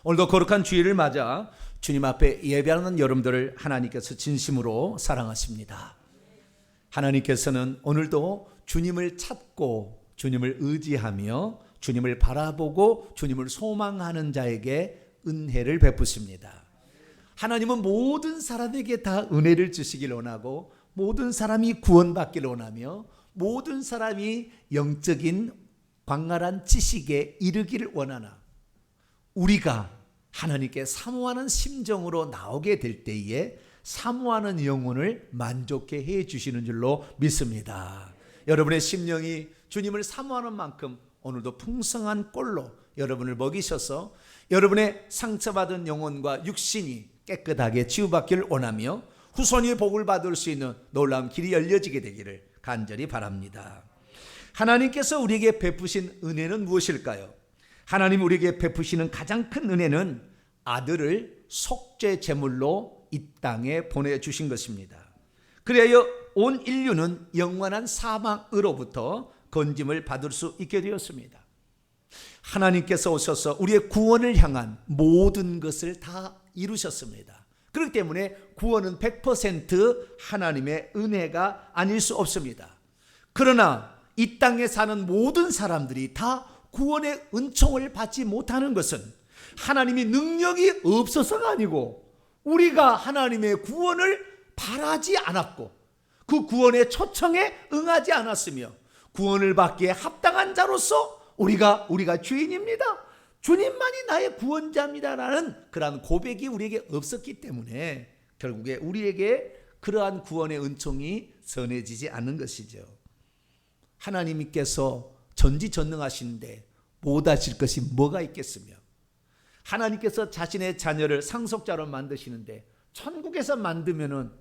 오늘도 거룩한 주일을 맞아 주님 앞에 예배하는 여러분들을 하나님께서 진심으로 사랑하십니다. 하나님께서는 오늘도 주님을 찾고 주님을 의지하며 주님을 바라보고 주님을 소망하는 자에게 은혜를 베푸십니다. 하나님은 모든 사람에게 다 은혜를 주시길 원하고 모든 사람이 구원받기를 원하며 모든 사람이 영적인 광활한 지식에 이르기를 원하나 우리가 하나님께 사모하는 심정으로 나오게 될 때에 사모하는 영혼을 만족해 해 주시는 줄로 믿습니다. 여러분의 심령이 주님을 사모하는 만큼 오늘도 풍성한 꼴로 여러분을 먹이셔서 여러분의 상처받은 영혼과 육신이 깨끗하게 치유받기를 원하며 후손이 복을 받을 수 있는 놀라운 길이 열려지게 되기를 간절히 바랍니다. 하나님께서 우리에게 베푸신 은혜는 무엇일까요? 하나님 우리에게 베푸시는 가장 큰 은혜는 아들을 속죄 제물로 이 땅에 보내주신 것입니다. 그래야 온 인류는 영원한 사망으로부터 건짐을 받을 수 있게 되었습니다. 하나님께서 오셔서 우리의 구원을 향한 모든 것을 다 이루셨습니다. 그렇기 때문에 구원은 100% 하나님의 은혜가 아닐 수 없습니다. 그러나 이 땅에 사는 모든 사람들이 다 구원의 은총을 받지 못하는 것은 하나님이 능력이 없어서가 아니고 우리가 하나님의 구원을 바라지 않았고 그 구원의 초청에 응하지 않았으며 구원을 받기에 합당한 자로서 우리가 주인입니다. 주님만이 나의 구원자입니다라는 그러한 고백이 우리에게 없었기 때문에 결국에 우리에게 그러한 구원의 은총이 전해지지 않는 것이죠. 하나님께서 전지전능하신데 못하실 것이 뭐가 있겠으며 하나님께서 자신의 자녀를 상속자로 만드시는데 천국에서 만들면은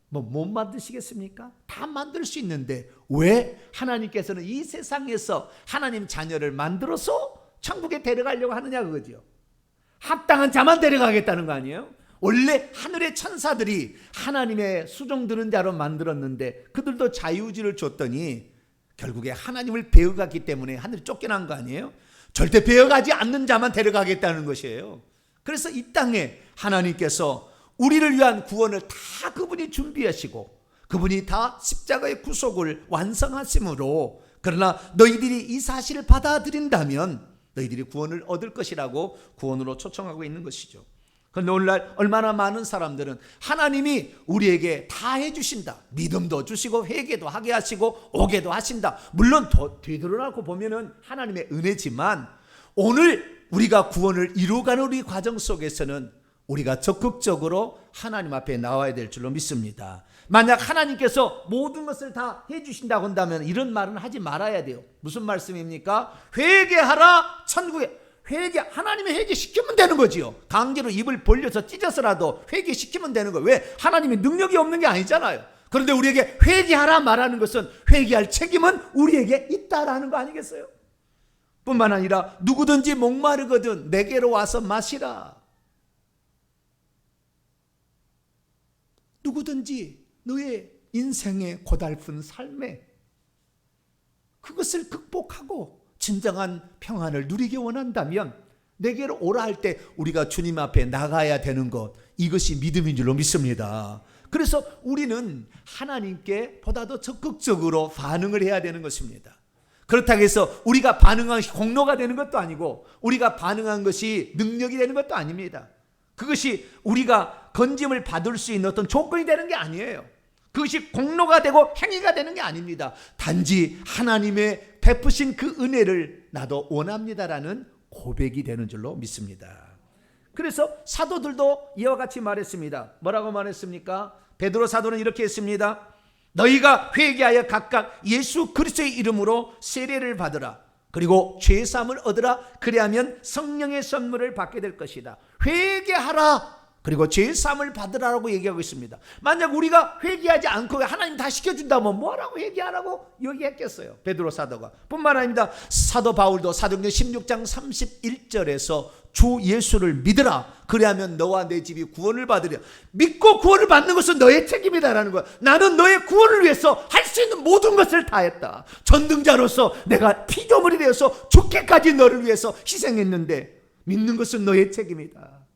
못 만드시겠습니까? 다 만들 수 있는데 왜 하나님께서는 이 세상에서 하나님 자녀를 만들어서 천국에 데려가려고 하느냐 그거죠. 합당한 자만 데려가겠다는 거 아니에요? 원래 하늘의 천사들이 하나님의 수종 드는 자로 만들었는데 그들도 자유의지를 줬더니 결국에 하나님을 배워갔기 때문에 하늘이 쫓겨난 거 아니에요? 절대 배워가지 않는 자만 데려가겠다는 것이에요. 그래서 이 땅에 하나님께서 우리를 위한 구원을 다 그분이 준비하시고 그분이 다 십자가의 구속을 완성하심으로 그러나 너희들이 이 사실을 받아들인다면 너희들이 구원을 얻을 것이라고 구원으로 초청하고 있는 것이죠. 그런데 오늘날 얼마나 많은 사람들은 하나님이 우리에게 다 해주신다. 믿음도 주시고 회개도 하게 하시고 오게도 하신다. 물론 더 뒤돌아놓고 보면은 하나님의 은혜지만 오늘 우리가 구원을 이루어가는 우리 과정 속에서는 우리가 적극적으로 하나님 앞에 나와야 될 줄로 믿습니다. 만약 하나님께서 모든 것을 다 해주신다고 한다면 이런 말은 하지 말아야 돼요. 무슨 말씀입니까? 회개하라 천국에. 하나님이 회개시키면 되는 거지요. 강제로 입을 벌려서 찢어서라도 회개시키면 되는 거예요. 왜? 하나님이 능력이 없는 게 아니잖아요. 그런데 우리에게 회개하라 말하는 것은 회개할 책임은 우리에게 있다라는 거 아니겠어요? 뿐만 아니라 누구든지 목마르거든 내게로 와서 마시라. 누구든지 너의 인생의 고달픈 삶에 그것을 극복하고 진정한 평안을 누리기 원한다면 내게로 오라 할 때 우리가 주님 앞에 나가야 되는 것, 이것이 믿음인 줄로 믿습니다. 그래서 우리는 하나님께 보다 더 적극적으로 반응을 해야 되는 것입니다. 그렇다고 해서 우리가 반응한 것이 공로가 되는 것도 아니고 우리가 반응한 것이 능력이 되는 것도 아닙니다. 그것이 우리가 건짐을 받을 수 있는 어떤 조건이 되는 게 아니에요. 그것이 공로가 되고 행위가 되는 게 아닙니다. 단지 하나님의 베푸신 그 은혜를 나도 원합니다라는 고백이 되는 줄로 믿습니다. 그래서 사도들도 이와 같이 말했습니다. 뭐라고 말했습니까? 베드로 사도는 이렇게 했습니다. 너희가 회개하여 각각 예수 그리스도의 이름으로 세례를 받으라. 그리고 죄사함을 얻으라. 그리하면 성령의 선물을 받게 될 것이다. 회개하라. 그리고 죄사함을 받으라고 얘기하고 있습니다. 만약 우리가 회개하지 않고 하나님 다 시켜준다면 뭐하라고 회개하라고 얘기했겠어요? 베드로 사도가. 뿐만 아닙니다. 사도 바울도 사도행전 16장 31절에서 주 예수를 믿으라. 그리하면 너와 내 집이 구원을 받으리라. 믿고 구원을 받는 것은 너의 책임이다라는 거야. 나는 너의 구원을 위해서 할 수 있는 모든 것을 다 했다. 전능자로서 내가 피조물이 되어서 죽기까지 너를 위해서 희생했는데 믿는 것은 너의 책임이다.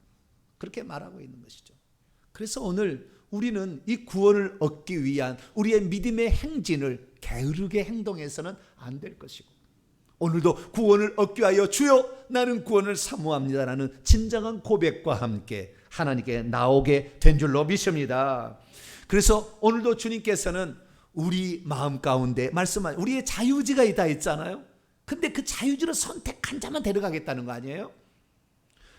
그렇게 말하고 있는 것이죠. 그래서 오늘 우리는 이 구원을 얻기 위한 우리의 믿음의 행진을 게으르게 행동해서는 안 될 것이고, 오늘도 구원을 얻기 위하여 주여 나는 구원을 사모합니다라는 진정한 고백과 함께 하나님께 나오게 된 줄로 믿습니다. 그래서 오늘도 주님께서는 우리 마음 가운데 말씀한 우리의 자유지가 있다 했잖아요. 근데 그 자유지를 선택한 자만 데려가겠다는 거 아니에요?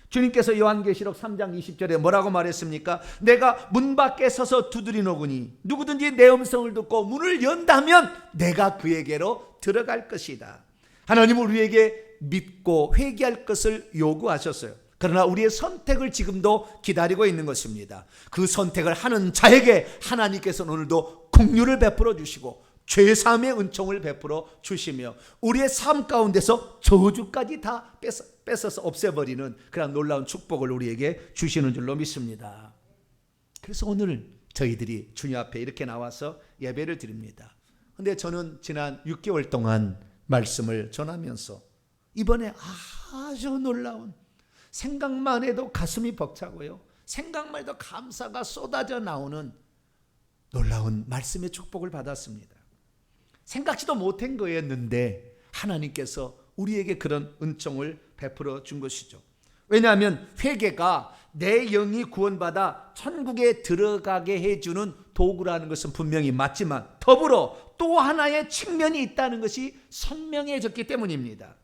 주님께서 요한계시록 3장 20절에 뭐라고 말했습니까? 내가 문 밖에 서서 두드리노구니 누구든지 내 음성을 듣고 문을 연다면 내가 그에게로 들어갈 것이다. 하나님은 우리에게 믿고 회개할 것을 요구하셨어요. 그러나 우리의 선택을 지금도 기다리고 있는 것입니다. 그 선택을 하는 자에게 하나님께서는 오늘도 긍휼을 베풀어 주시고 죄사함의 은총을 베풀어 주시며 우리의 삶 가운데서 저주까지 다 뺏어서 없애버리는 그런 놀라운 축복을 우리에게 주시는 줄로 믿습니다. 그래서 오늘 저희들이 주님 앞에 이렇게 나와서 예배를 드립니다. 그런데 저는 지난 6개월 동안 말씀을 전하면서 이번에 아주 놀라운, 생각만 해도 가슴이 벅차고요, 생각만 해도 감사가 쏟아져 나오는 놀라운 말씀의 축복을 받았습니다. 생각지도 못한 거였는데 하나님께서 우리에게 그런 은총을 베풀어 준 것이죠. 왜냐하면 회개가 내 영이 구원받아 천국에 들어가게 해주는 도구라는 것은 분명히 맞지만 더불어 또 하나의 측면이 있다는 것이 선명해졌기 때문입니다.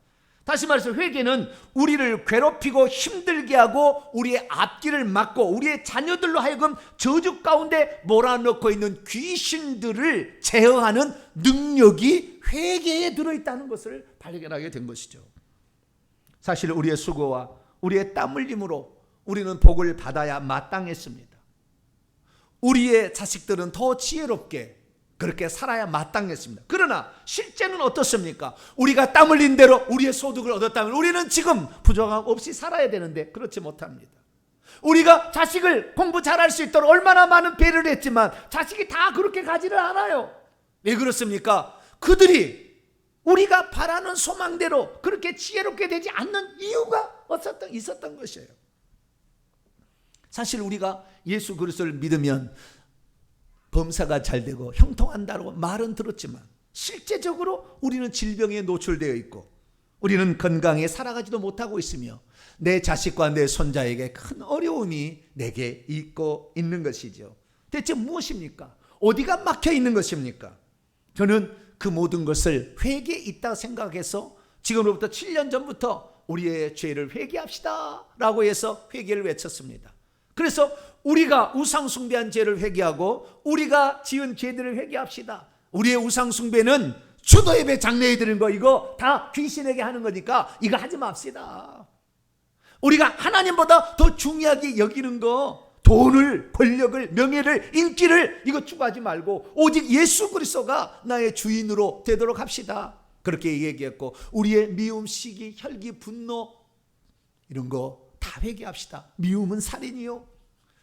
다시 말해서 회개는 우리를 괴롭히고 힘들게 하고 우리의 앞길을 막고 우리의 자녀들로 하여금 저주 가운데 몰아넣고 있는 귀신들을 제어하는 능력이 회개에 들어있다는 것을 발견하게 된 것이죠. 사실 우리의 수고와 우리의 땀 흘림으로 우리는 복을 받아야 마땅했습니다. 우리의 자식들은 더 지혜롭게 그렇게 살아야 마땅했습니다. 그러나 실제는 어떻습니까? 우리가 땀 흘린 대로 우리의 소득을 얻었다면 우리는 지금 부족함 없이 살아야 되는데 그렇지 못합니다. 우리가 자식을 공부 잘할 수 있도록 얼마나 많은 배려를 했지만 자식이 다 그렇게 가지를 않아요. 왜 그렇습니까? 그들이 우리가 바라는 소망대로 그렇게 지혜롭게 되지 않는 이유가 있었던 것이에요. 사실 우리가 예수 그리스도를 믿으면 범사가 잘 되고 형통한다고 말은 들었지만 실제적으로 우리는 질병에 노출되어 있고 우리는 건강에 살아가지도 못하고 있으며 내 자식과 내 손자에게 큰 어려움이 내게 있고 있는 것이죠. 대체 무엇입니까? 어디가 막혀 있는 것입니까? 저는 그 모든 것을 회개에 있다 생각해서 지금으로부터 7년 전부터 우리의 죄를 회개합시다 라고 해서 회개를 외쳤습니다. 그래서 우리가 우상숭배한 죄를 회개하고 우리가 지은 죄들을 회개합시다. 우리의 우상숭배는 추도예배 장례에 드린 거 이거 다 귀신에게 하는 거니까 이거 하지 맙시다. 우리가 하나님보다 더 중요하게 여기는 거, 돈을, 권력을, 명예를, 인기를 이거 추구하지 말고 오직 예수 그리스도가 나의 주인으로 되도록 합시다. 그렇게 얘기했고 우리의 미움, 시기, 혈기, 분노 이런 거 다 회개합시다. 미움은 살인이요,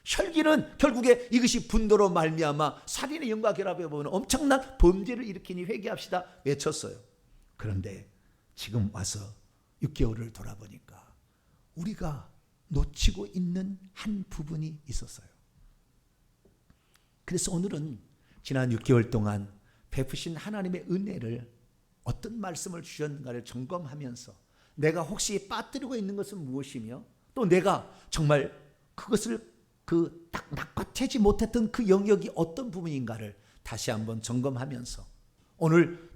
혈기는 결국에 이것이 분노로 말미암아 살인의 영과 결합해 보면 엄청난 범죄를 일으키니 회개합시다 외쳤어요. 그런데 지금 와서 6개월을 돌아보니까 우리가 놓치고 있는 한 부분이 있었어요. 그래서 오늘은 지난 6개월 동안 베푸신 하나님의 은혜를 어떤 말씀을 주셨는가를 점검하면서 내가 혹시 빠뜨리고 있는 것은 무엇이며 또 내가 정말 그것을 딱 낚아채지 못했던 그 영역이 어떤 부분인가를 다시 한번 점검하면서 오늘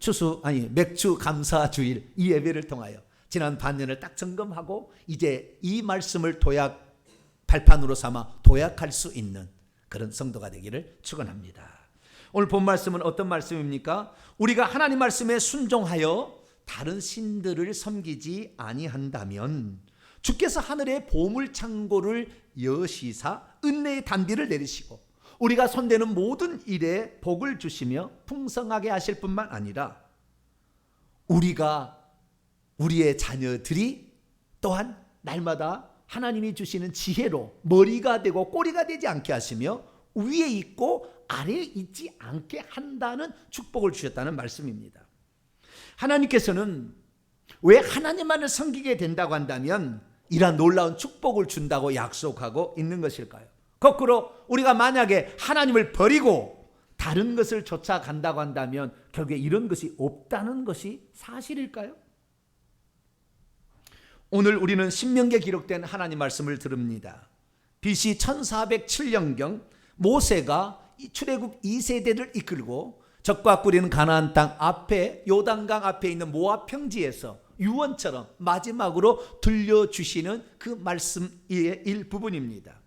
맥주 감사 주일 이 예배를 통하여 지난 반년을 딱 점검하고 이제 이 말씀을 발판으로 삼아 도약할 수 있는 그런 성도가 되기를 축원합니다. 오늘 본 말씀은 어떤 말씀입니까? 우리가 하나님 말씀에 순종하여 다른 신들을 섬기지 아니한다면 주께서 하늘의 보물 창고를 여시사 은혜의 단비를 내리시고 우리가 손대는 모든 일에 복을 주시며 풍성하게 하실 뿐만 아니라 우리의 자녀들이 또한 날마다 하나님이 주시는 지혜로 머리가 되고 꼬리가 되지 않게 하시며 위에 있고 아래에 있지 않게 한다는 축복을 주셨다는 말씀입니다. 하나님께서는 왜 하나님만을 섬기게 된다고 한다면 이러한 놀라운 축복을 준다고 약속하고 있는 것일까요? 거꾸로 우리가 만약에 하나님을 버리고 다른 것을 쫓아간다고 한다면 결국에 이런 것이 없다는 것이 사실일까요? 오늘 우리는 신명기에 기록된 하나님 말씀을 들읍니다. BC 1407년경 모세가 출애굽 2세대를 이끌고 적과 꿀이는 가나안 땅 앞에 요단강 앞에 있는 모압 평지에서 유언처럼 마지막으로 들려주시는 그 말씀의 일부분입니다.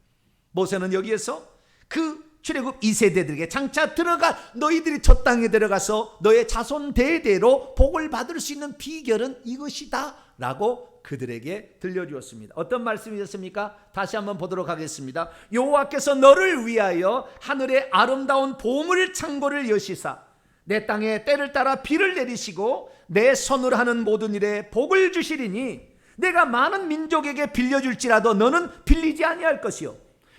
모세는 여기에서 그 출애굽 2세대들에게 장차 들어가 너희들이 저 땅에 들어가서 너의 자손 대대로 복을 받을 수 있는 비결은 이것이다 라고 그들에게 들려주었습니다. 어떤 말씀이었습니까? 다시 한번 보도록 하겠습니다. 여호와께서 너를 위하여 하늘의 아름다운 보물 창고를 여시사 내 땅에 때를 따라 비를 내리시고 내 손으로 하는 모든 일에 복을 주시리니 내가 많은 민족에게 빌려줄지라도 너는 빌리지 아니할 것이요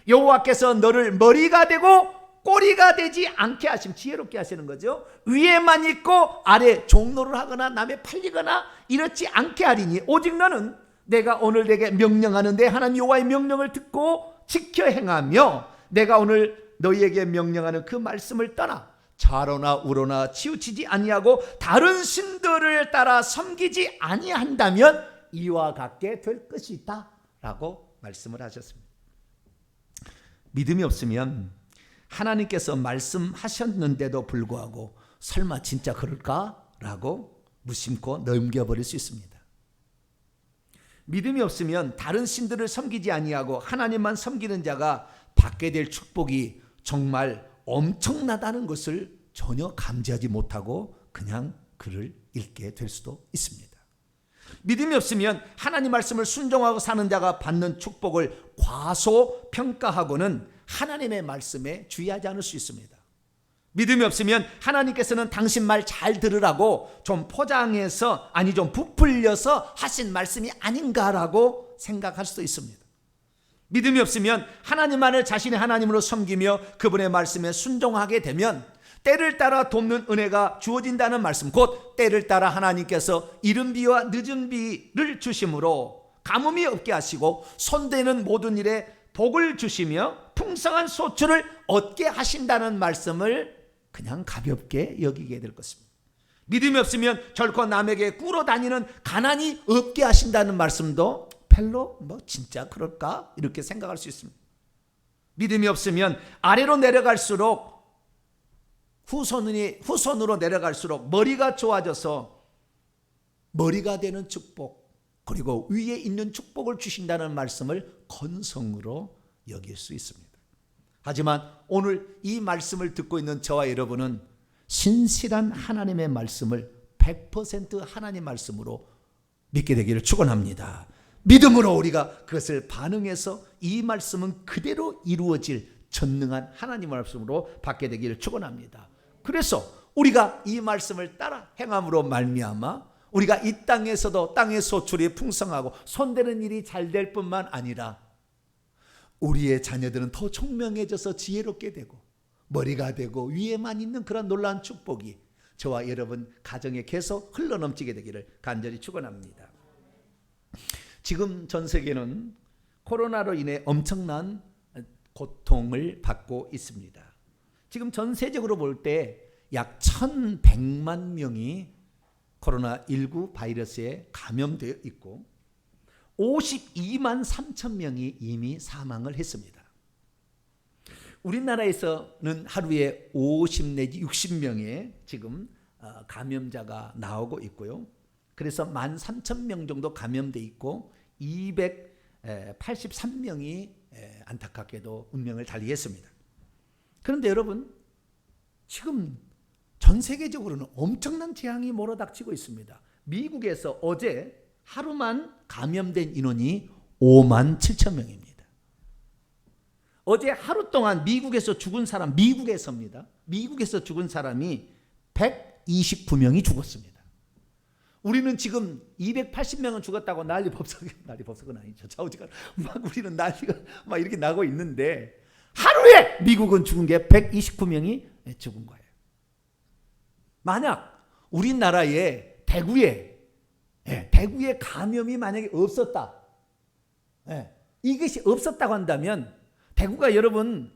여호와께서 너를 머리가 되고 꼬리가 되지 않게 하심. 지혜롭게 하시는 거죠. 위에만 있고 아래 종노를 하거나 남에 팔리거나 이렇지 않게 하리니 오직 너는 내가 오늘 내게 명령하는 내 하나님 여호와의 명령을 듣고 지켜 행하며 내가 오늘 너희에게 명령하는 그 말씀을 떠나 좌로나 우로나 치우치지 아니하고 다른 신들을 따라 섬기지 아니한다면 이와 같게 될 것이다 라고 말씀을 하셨습니다. 믿음이 없으면 하나님께서 말씀하셨는데도 불구하고 설마 진짜 그럴까? 라고 무심코 넘겨버릴 수 있습니다. 믿음이 없으면 다른 신들을 섬기지 아니하고 하나님만 섬기는 자가 받게 될 축복이 정말 엄청나다는 것을 전혀 감지하지 못하고 그냥 글을 읽게 될 수도 있습니다. 믿음이 없으면 하나님 말씀을 순종하고 사는 자가 받는 축복을 과소평가하고는 하나님의 말씀에 주의하지 않을 수 있습니다. 믿음이 없으면 하나님께서는 당신 말 잘 들으라고 좀 포장해서 좀 부풀려서 하신 말씀이 아닌가라고 생각할 수도 있습니다. 믿음이 없으면 하나님만을 자신의 하나님으로 섬기며 그분의 말씀에 순종하게 되면 때를 따라 돕는 은혜가 주어진다는 말씀, 곧 때를 따라 하나님께서 이른 비와 늦은 비를 주심으로 가뭄이 없게 하시고 손대는 모든 일에 복을 주시며 풍성한 소출을 얻게 하신다는 말씀을 그냥 가볍게 여기게 될 것입니다. 믿음이 없으면 결코 남에게 꾸러 다니는 가난이 없게 하신다는 말씀도 별로 진짜 그럴까? 이렇게 생각할 수 있습니다. 믿음이 없으면 아래로 내려갈수록 후손으로 내려갈수록 머리가 좋아져서 머리가 되는 축복, 그리고 위에 있는 축복을 주신다는 말씀을 건성으로 여길 수 있습니다. 하지만 오늘 이 말씀을 듣고 있는 저와 여러분은 신실한 하나님의 말씀을 100% 하나님 말씀으로 믿게 되기를 축원합니다. 믿음으로 우리가 그것을 반응해서 이 말씀은 그대로 이루어질 전능한 하나님 말씀으로 받게 되기를 축원합니다. 그래서 우리가 이 말씀을 따라 행함으로 말미암아 우리가 이 땅에서도 땅의 소출이 풍성하고 손대는 일이 잘 될 뿐만 아니라 우리의 자녀들은 더 총명해져서 지혜롭게 되고 머리가 되고 위에만 있는 그런 놀라운 축복이 저와 여러분 가정에 계속 흘러넘치게 되기를 간절히 축원합니다. 지금 전 세계는 코로나로 인해 엄청난 고통을 받고 있습니다. 지금 전 세계적으로 볼 때 약 1100만 명이 코로나19 바이러스에 감염되어 있고 52만 3천 명이 이미 사망을 했습니다. 우리나라에서는 하루에 50 내지 60명의 지금 감염자가 나오고 있고요. 그래서 13,000명 정도 감염돼 있고 283명이 안타깝게도 운명을 달리했습니다. 그런데 여러분, 지금 전 세계적으로는 엄청난 재앙이 몰아닥치고 있습니다. 미국에서 어제 하루만 감염된 인원이 5만 7천 명입니다. 어제 하루 동안 미국에서 죽은 사람, 미국에서 죽은 사람이 129명이 죽었습니다. 우리는 지금 280명은 죽었다고 난리 법석은 아니죠. 좌우지간 막 우리는 난리가 막 이렇게 나고 있는데 하루에 미국은 죽은 게 129명이 죽은 거예요. 만약 우리나라의 대구에 감염이 만약에 없었다. 이것이 없었다고 한다면 대구가 여러분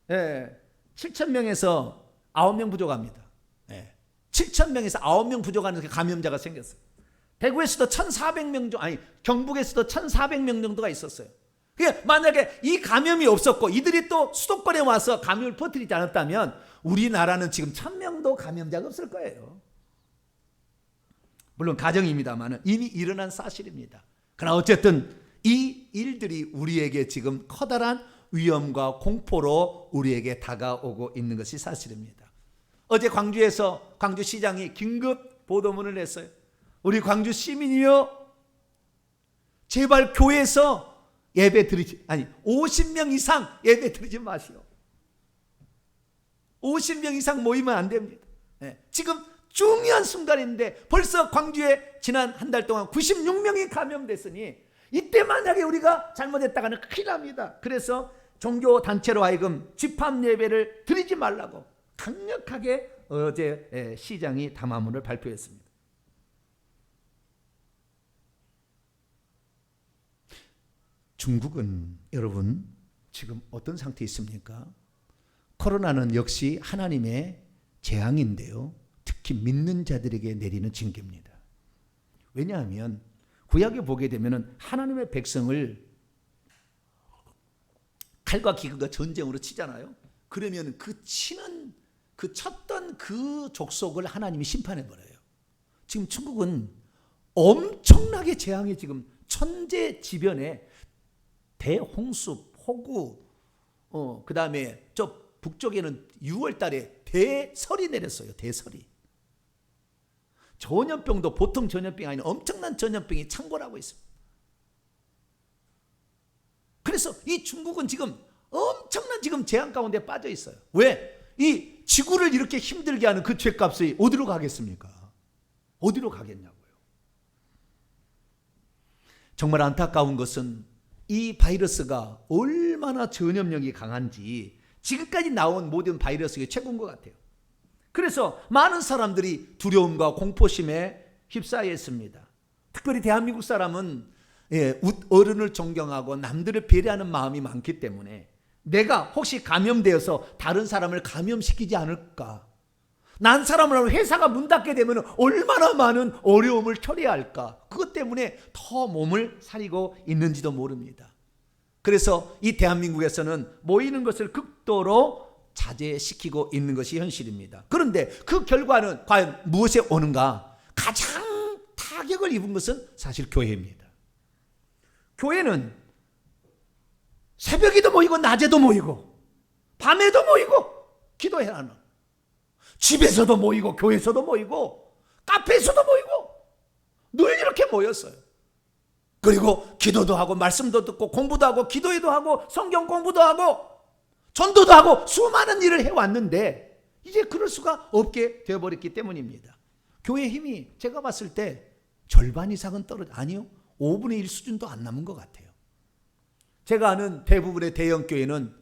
7,000명에서 9명 부족합니다. 7,000명에서 9명 부족하는 감염자가 생겼어요. 대구에서도 1,400명 정도, 아니 경북에서도 1,400명 정도가 있었어요. 만약에 이 감염이 없었고 이들이 또 수도권에 와서 감염을 퍼뜨리지 않았다면 우리나라는 지금 1,000명도 감염자가 없을 거예요. 물론 가정입니다만 이미 일어난 사실입니다. 그러나 어쨌든 이 일들이 우리에게 지금 커다란 위험과 공포로 우리에게 다가오고 있는 것이 사실입니다. 어제 광주에서 광주시장이 긴급 보도문을 냈어요. 우리 광주 시민이요, 제발 교회에서 예배 드리지, 50명 이상 예배 드리지 마시오. 50명 이상 모이면 안 됩니다. 지금 중요한 순간인데 벌써 광주에 지난 한 달 동안 96명이 감염됐으니 이때 만약에 우리가 잘못했다가는 큰일 납니다. 그래서 종교단체로 하여금 집합 예배를 드리지 말라고 강력하게 어제 시장이 담화문을 발표했습니다. 중국은 여러분 지금 어떤 상태에 있습니까? 코로나는 역시 하나님의 재앙인데요, 특히 믿는 자들에게 내리는 징계입니다. 왜냐하면 구약에 보게 되면 하나님의 백성을 칼과 기근과 전쟁으로 치잖아요. 그러면 그 쳤던 그 족속을 하나님이 심판해 버려요. 지금 중국은 엄청나게 재앙이 지금 천재지변에 대홍수, 폭우, 그 다음에 저 북쪽에는 6월 달에 대설이 내렸어요. 대설이. 전염병도 보통 전염병이 아닌 엄청난 전염병이 창궐하고 있습니다. 그래서 이 중국은 지금 엄청난 지금 재앙 가운데 빠져 있어요. 왜? 이 지구를 이렇게 힘들게 하는 그 죄값이 어디로 가겠습니까? 어디로 가겠냐고요. 정말 안타까운 것은 이 바이러스가 얼마나 전염력이 강한지 지금까지 나온 모든 바이러스가 최고인 것 같아요. 그래서 많은 사람들이 두려움과 공포심에 휩싸여 있습니다. 특별히 대한민국 사람은 어른을 존경하고 남들을 배려하는 마음이 많기 때문에 내가 혹시 감염되어서 다른 사람을 감염시키지 않을까, 난 사람을 회사가 문 닫게 되면 얼마나 많은 어려움을 처리해야 할까, 그것 때문에 더 몸을 사리고 있는지도 모릅니다. 그래서 이 대한민국에서는 모이는 것을 극도로 자제시키고 있는 것이 현실입니다. 그런데 그 결과는 과연 무엇에 오는가? 가장 타격을 입은 것은 사실 교회입니다. 교회는 새벽에도 모이고 낮에도 모이고 밤에도 모이고 기도해야 하는, 집에서도 모이고 교회에서도 모이고 카페에서도 모이고 늘 이렇게 모였어요. 그리고 기도도 하고 말씀도 듣고 공부도 하고 기도회도 하고 성경 공부도 하고 전도도 하고 수많은 일을 해왔는데 이제 그럴 수가 없게 되어버렸기 때문입니다. 교회의 힘이 제가 봤을 때 절반 이상은 아니요, 5분의 1 수준도 안 남은 것 같아요. 제가 아는 대부분의 대형 교회는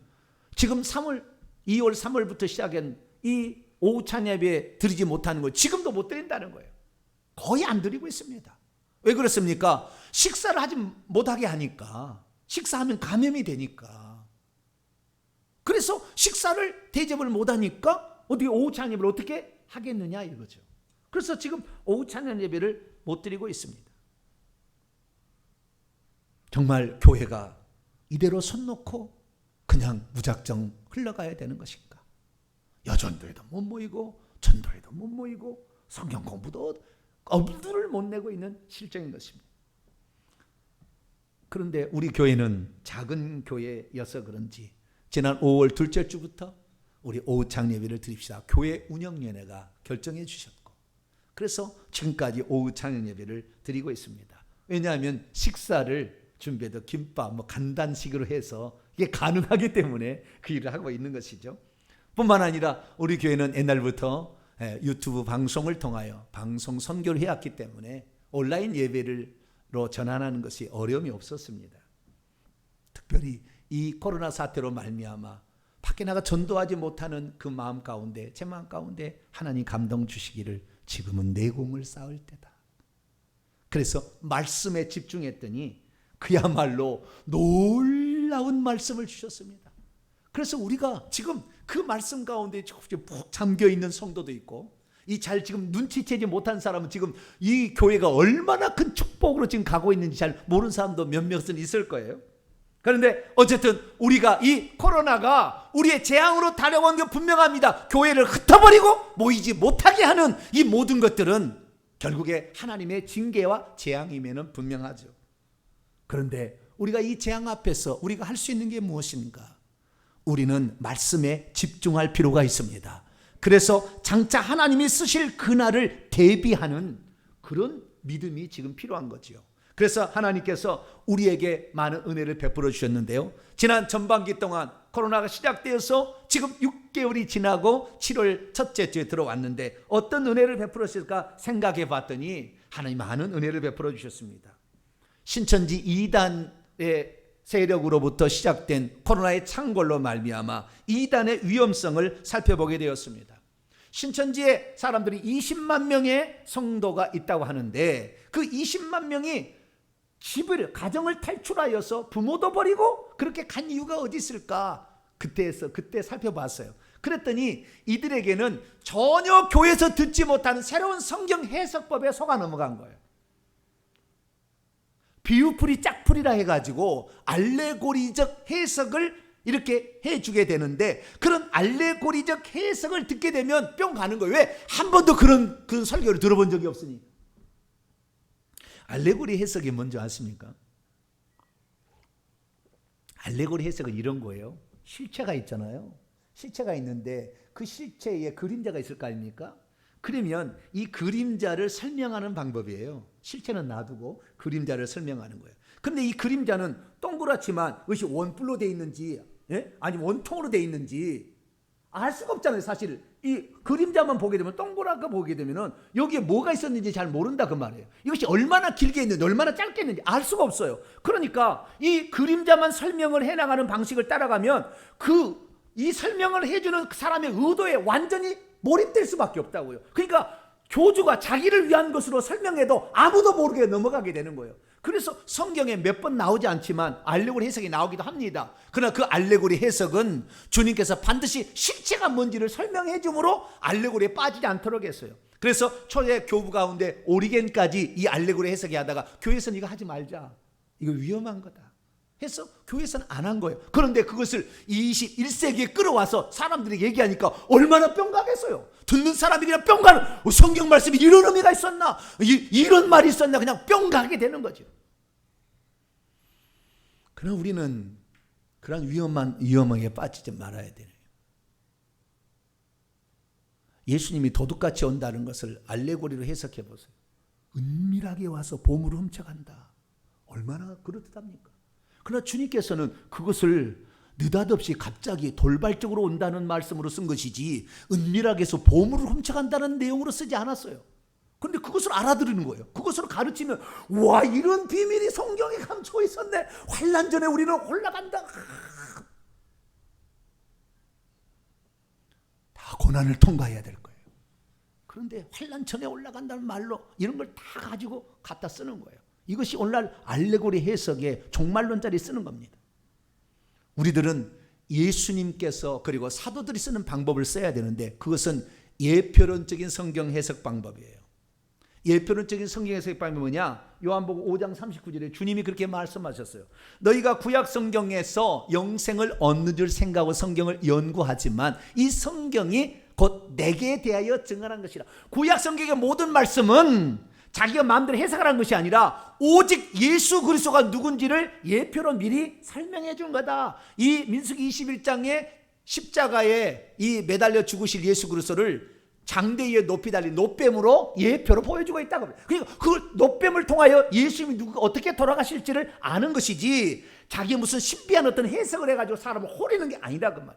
지금 2월 3월부터 시작한 이 오후 찬양예배 드리지 못하는 걸 지금도 못 드린다는 거예요. 거의 안 드리고 있습니다. 왜 그렇습니까? 식사를 하지 못하게 하니까, 식사하면 감염이 되니까. 그래서 식사를 대접을 못하니까 어떻게 오후 찬양 예배를 어떻게 하겠느냐 이거죠. 그래서 지금 오후 찬양 예배를 못 드리고 있습니다. 정말 교회가 이대로 손 놓고 그냥 무작정 흘러가야 되는 것인가? 여전도에도 못 모이고 전도에도 못 모이고 성경 공부도 엄두를 못 내고 있는 실정인 것입니다. 그런데 우리 교회는 작은 교회여서 그런지 지난 5월 둘째 주부터 우리 오후 찬양 예배를 드립시다 교회 운영위원회가 결정해 주셨고, 그래서 지금까지 오후 찬양 예배를 드리고 있습니다. 왜냐하면 식사를 준비해도 김밥 간단식으로 해서 이게 가능하기 때문에 그 일을 하고 있는 것이죠. 뿐만 아니라 우리 교회는 옛날부터 유튜브 방송을 통하여 방송 선교를 해왔기 때문에 온라인 예배로 전환하는 것이 어려움이 없었습니다. 특별히 이 코로나 사태로 말미암아 밖에 나가 전도하지 못하는 그 마음 가운데, 제 마음 가운데 하나님 감동 주시기를 지금은 내공을 쌓을 때다. 그래서 말씀에 집중했더니 그야말로 놀라운 말씀을 주셨습니다. 그래서 우리가 지금 그 말씀 가운데 푹 잠겨 있는 성도도 있고, 이 잘 지금 눈치채지 못한 사람은 지금 이 교회가 얼마나 큰 축복으로 지금 가고 있는지 잘 모르는 사람도 몇몇은 있을 거예요. 그런데 어쨌든 우리가 이 코로나가 우리의 재앙으로 다가온 게 분명합니다. 교회를 흩어버리고 모이지 못하게 하는 이 모든 것들은 결국에 하나님의 징계와 재앙임에는 분명하죠. 그런데 우리가 이 재앙 앞에서 우리가 할 수 있는 게 무엇인가? 우리는 말씀에 집중할 필요가 있습니다. 그래서 장차 하나님이 쓰실 그날을 대비하는 그런 믿음이 지금 필요한 거죠. 그래서 하나님께서 우리에게 많은 은혜를 베풀어 주셨는데요. 지난 전반기 동안 코로나가 시작되어서 지금 6개월이 지나고 7월 첫째 주에 들어왔는데 어떤 은혜를 베풀어 주실까 생각해 봤더니 하나님 많은 은혜를 베풀어 주셨습니다. 신천지 2단의 세력으로부터 시작된 코로나의 창궐로 말미암아 이단의 위험성을 살펴보게 되었습니다. 신천지에 사람들이 20만 명의 성도가 있다고 하는데 그 20만 명이 집을, 가정을 탈출하여서 부모도 버리고 그렇게 간 이유가 어디 있을까? 그때 살펴봤어요. 그랬더니 이들에게는 전혀 교회에서 듣지 못하는 새로운 성경 해석법에 속아 넘어간 거예요. 비유풀이 짝풀이라 해가지고 알레고리적 해석을 이렇게 해주게 되는데 그런 알레고리적 해석을 듣게 되면 뿅 가는 거예요. 왜? 한 번도 그런 설교를 들어본 적이 없으니. 알레고리 해석이 뭔지 아십니까? 알레고리 해석은 이런 거예요. 실체가 있잖아요. 실체가 있는데 그 실체에 그림자가 있을 거 아닙니까? 그러면 이 그림자를 설명하는 방법이에요. 실체는 놔두고 그림자를 설명하는 거예요. 그런데 이 그림자는 동그랗지만 그것이 원뿔로 되어 있는지 아니면 원통으로 되어 있는지 알 수가 없잖아요. 사실 이 그림자만 보게 되면 동그랗게 보게 되면 여기에 뭐가 있었는지 잘 모른다 그 말이에요. 이것이 얼마나 길게 있는지 얼마나 짧게 있는지 알 수가 없어요. 그러니까 이 그림자만 설명을 해나가는 방식을 따라가면 이 설명을 해주는 사람의 의도에 완전히 몰입될 수밖에 없다고요. 그러니까 교주가 자기를 위한 것으로 설명해도 아무도 모르게 넘어가게 되는 거예요. 그래서 성경에 몇 번 나오지 않지만 알레고리 해석이 나오기도 합니다. 그러나 그 알레고리 해석은 주님께서 반드시 실체가 뭔지를 설명해 주므로 알레고리에 빠지지 않도록 했어요. 그래서 초대 교부 가운데 오리겐까지 이 알레고리 해석이 하다가 교회에서는 이거 하지 말자, 이거 위험한 거다 해서 교회에서는 안 한 거예요. 그런데 그것을 21세기에 끌어와서 사람들이 얘기하니까 얼마나 뿅 가겠어요. 듣는 사람이 그냥 뿅 가는, 성경 말씀이 이런 의미가 있었나, 이런 말이 있었나, 그냥 뿅 가게 되는 거죠. 그러나 우리는 그런 위험하게 빠지지 말아야 돼요. 예수님이 도둑같이 온다는 것을 알레고리로 해석해 보세요. 은밀하게 와서 보물을 훔쳐간다. 얼마나 그렇답니까? 그러나 주님께서는 그것을 느닷없이 갑자기 돌발적으로 온다는 말씀으로 쓴 것이지 은밀하게 해서 보물을 훔쳐간다는 내용으로 쓰지 않았어요. 그런데 그것을 알아들으는 거예요. 그것을 가르치면 와, 이런 비밀이 성경에 감추어 있었네. 환난 전에 우리는 올라간다. 다 고난을 통과해야 될 거예요. 그런데 환난 전에 올라간다는 말로 이런 걸 다 가지고 갖다 쓰는 거예요. 이것이 오늘날 알레고리 해석의 종말론자리 쓰는 겁니다. 우리들은 예수님께서 그리고 사도들이 쓰는 방법을 써야 되는데 그것은 예표론적인 성경 해석 방법이에요. 예표론적인 성경 해석 방법이 뭐냐? 요한복음 5장 39절에 주님이 그렇게 말씀하셨어요. 너희가 구약 성경에서 영생을 얻는 줄 생각하고 성경을 연구하지만 이 성경이 곧 내게 대하여 증언한 것이라. 구약 성경의 모든 말씀은 자기가 마음대로 해석하는 것이 아니라 오직 예수 그리스도가 누군지를 예표로 미리 설명해 준 거다. 이 민수기 21장에 십자가에 이 매달려 죽으실 예수 그리스도를 장대 위에 높이 달린 노뱀으로 예표로 보여주고 있다고. 그러니까 그 노뱀을 통하여 예수님이 어떻게 돌아가실지를 아는 것이지 자기 무슨 신비한 어떤 해석을 해가지고 사람을 호리는 게 아니다 그 말.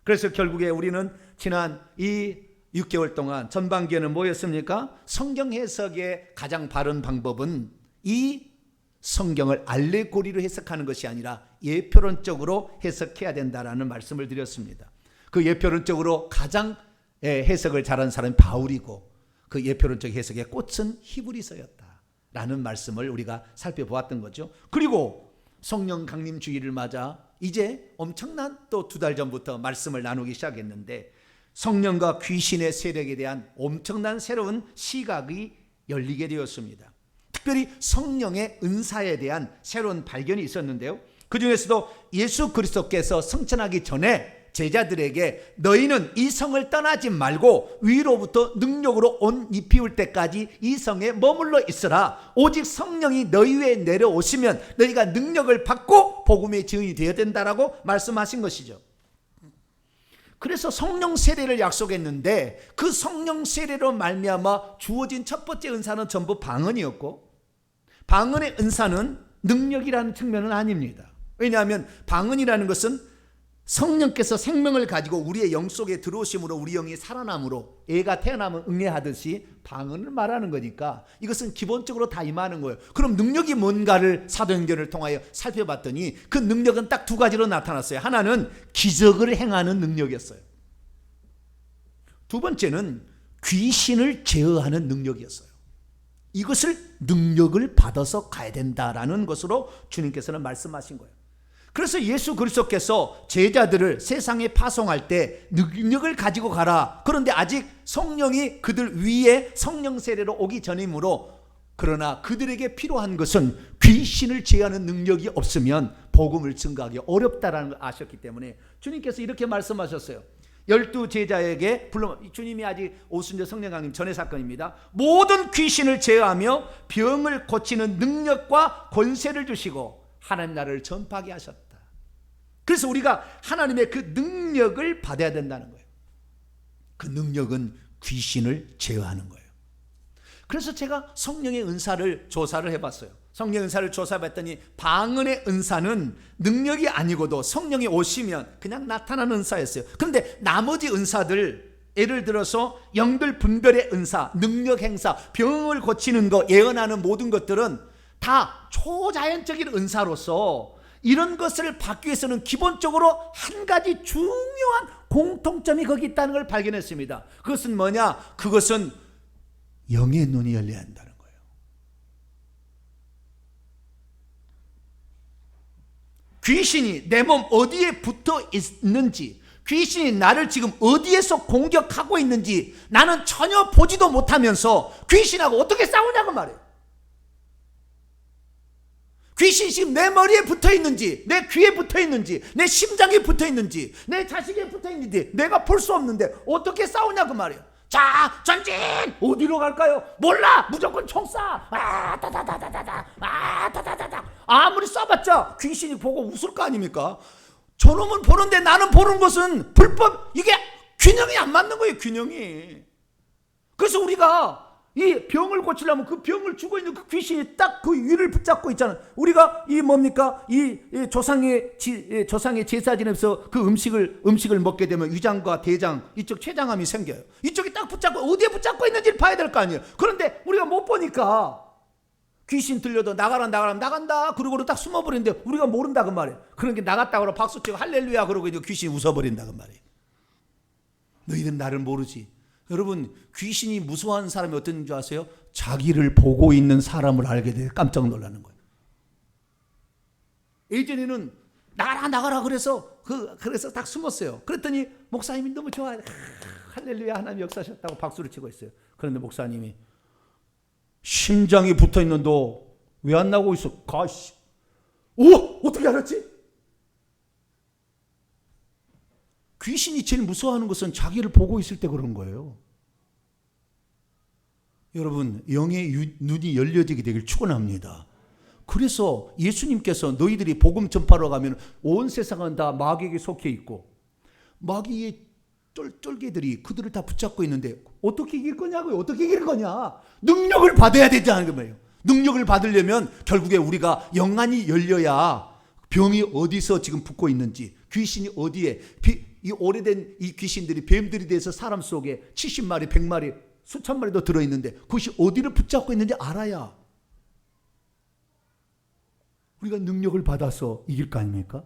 그래서 결국에 우리는 지난 이 6개월 동안 전반기에는 뭐였습니까? 성경 해석의 가장 바른 방법은 이 성경을 알레고리로 해석하는 것이 아니라 예표론적으로 해석해야 된다라는 말씀을 드렸습니다. 그 예표론적으로 가장 해석을 잘하는 사람이 바울이고 그 예표론적 해석의 꽃은 히브리서였다라는 말씀을 우리가 살펴보았던 거죠. 그리고 성령 강림 주일을 맞아 이제 엄청난 또 2달 전부터 말씀을 나누기 시작했는데, 성령과 귀신의 세력에 대한 엄청난 새로운 시각이 열리게 되었습니다. 특별히 성령의 은사에 대한 새로운 발견이 있었는데요, 그 중에서도 예수 그리스도께서 승천하기 전에 제자들에게 너희는 이 성을 떠나지 말고 위로부터 능력으로 옷 입히울 때까지 이 성에 머물러 있으라. 오직 성령이 너희 위에 내려오시면 너희가 능력을 받고 복음의 증인이 되어야 된다라고 말씀하신 것이죠. 그래서 성령 세례를 약속했는데, 그 성령 세례로 말미암아 주어진 첫 번째 은사는 전부 방언이었고, 방언의 은사는 능력이라는 측면은 아닙니다. 왜냐하면 방언이라는 것은 성령께서 생명을 가지고 우리의 영 속에 들어오심으로 우리 영이 살아남으로 애가 태어나면 응애하듯이 방언을 말하는 거니까 이것은 기본적으로 다 임하는 거예요. 그럼 능력이 뭔가를 사도행전을 통하여 살펴봤더니 그 능력은 딱 2가지로 나타났어요. 하나는 기적을 행하는 능력이었어요. 2번째는 귀신을 제어하는 능력이었어요. 이것을 능력을 받아서 가야 된다라는 것으로 주님께서는 말씀하신 거예요. 그래서 예수 그리스도께서 제자들을 세상에 파송할 때 능력을 가지고 가라. 그런데 아직 성령이 그들 위에 성령 세례로 오기 전이므로, 그러나 그들에게 필요한 것은 귀신을 제어하는 능력이 없으면 복음을 증거하기 어렵다라는 걸 아셨기 때문에 주님께서 이렇게 말씀하셨어요. 12 제자에게 주님이 아직 오순절 성령 강림 전의 사건입니다. 모든 귀신을 제어하며 병을 고치는 능력과 권세를 주시고 하나님 나라를 전파하게 하셨다. 그래서 우리가 하나님의 그 능력을 받아야 된다는 거예요. 그 능력은 귀신을 제어하는 거예요. 그래서 제가 성령의 은사를 조사를 해봤어요. 성령의 은사를 조사해봤더니 방언의 은사는 능력이 아니고도 성령이 오시면 그냥 나타나는 은사였어요. 그런데 나머지 은사들, 예를 들어서 영들 분별의 은사, 능력 행사, 병을 고치는 것, 예언하는 모든 것들은 다 초자연적인 은사로서 이런 것을 받기 위해서는 기본적으로 한 가지 중요한 공통점이 거기 있다는 걸 발견했습니다. 그것은 뭐냐? 그것은 영의 눈이 열려야 한다는 거예요. 귀신이 내 몸 어디에 붙어 있는지, 귀신이 나를 지금 어디에서 공격하고 있는지 나는 전혀 보지도 못하면서 귀신하고 어떻게 싸우냐고 말해요. 귀신이 지금 내 머리에 붙어 있는지, 내 귀에 붙어 있는지, 내 심장에 붙어 있는지, 내 자식에 붙어 있는지 내가 볼 수 없는데 어떻게 싸우냐고 말이에요. 자, 전진! 어디로 갈까요? 몰라! 무조건 총 쏴! 아무리 쏴봤자 귀신이 보고 웃을 거 아닙니까? 저놈은 보는데 나는 보는 것은 불법, 이게 균형이 안 맞는 거예요, 균형이. 그래서 우리가 이 병을 고치려면 그 병을 주고 있는 그 귀신이 딱 그 위를 붙잡고 있잖아요. 우리가 이 뭡니까? 이 조상의 제사 지내면서 그 음식을 먹게 되면 위장과 대장, 이쪽 췌장암이 생겨요. 이쪽이 딱 붙잡고 어디에 붙잡고 있는지를 봐야 될 거 아니에요. 그런데 우리가 못 보니까 귀신 들려도 나간다 그러고 딱 숨어버리는데 우리가 모른다 그 말이에요. 그러니까 나갔다 그러고 박수치고 할렐루야 그러고 이제 귀신이 웃어버린다 그 말이에요. 너희는 나를 모르지. 여러분, 귀신이 무서워하는 사람이 어떤 줄 아세요? 자기를 보고 있는 사람을 알게 돼 깜짝 놀라는 거예요. 예전에는 나가라 그래서 그래서 딱 숨었어요. 그랬더니 목사님이 너무 좋아요. 할렐루야, 하나님 역사하셨다고 박수를 치고 있어요. 그런데 목사님이 심장이 붙어 있는 너 왜 안 나오고 있어? 가씨. 오, 어떻게 알았지? 귀신이 제일 무서워하는 것은 자기를 보고 있을 때 그런 거예요. 여러분, 영의 눈이 열려지게 되길 축원합니다. 그래서 예수님께서 너희들이 복음 전파로 가면 온 세상은 다 마귀에게 속해 있고 마귀의 쫄개들이 그들을 다 붙잡고 있는데 어떻게 이길 거냐고요? 어떻게 이길 거냐? 능력을 받아야 되자는 거예요. 능력을 받으려면 결국에 우리가 영안이 열려야 병이 어디서 지금 붙고 있는지, 귀신이 어디에, 이 오래된 이 귀신들이 뱀들이 돼서 사람 속에 70마리, 100마리, 수천 마리도 들어있는데 그것이 어디를 붙잡고 있는지 알아야 우리가 능력을 받아서 이길 거 아닙니까?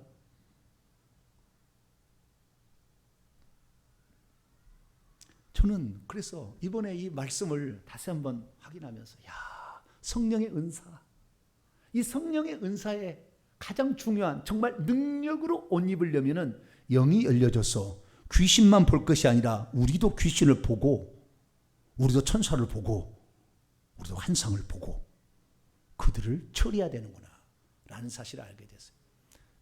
저는 그래서 이번에 이 말씀을 다시 한번 확인하면서 성령의 은사, 이 성령의 은사에 가장 중요한 정말 능력으로 옷 입으려면은 영이 열려져서 귀신만 볼 것이 아니라 우리도 귀신을 보고, 우리도 천사를 보고, 우리도 환상을 보고 그들을 처리해야 되는구나 라는 사실을 알게 됐어요.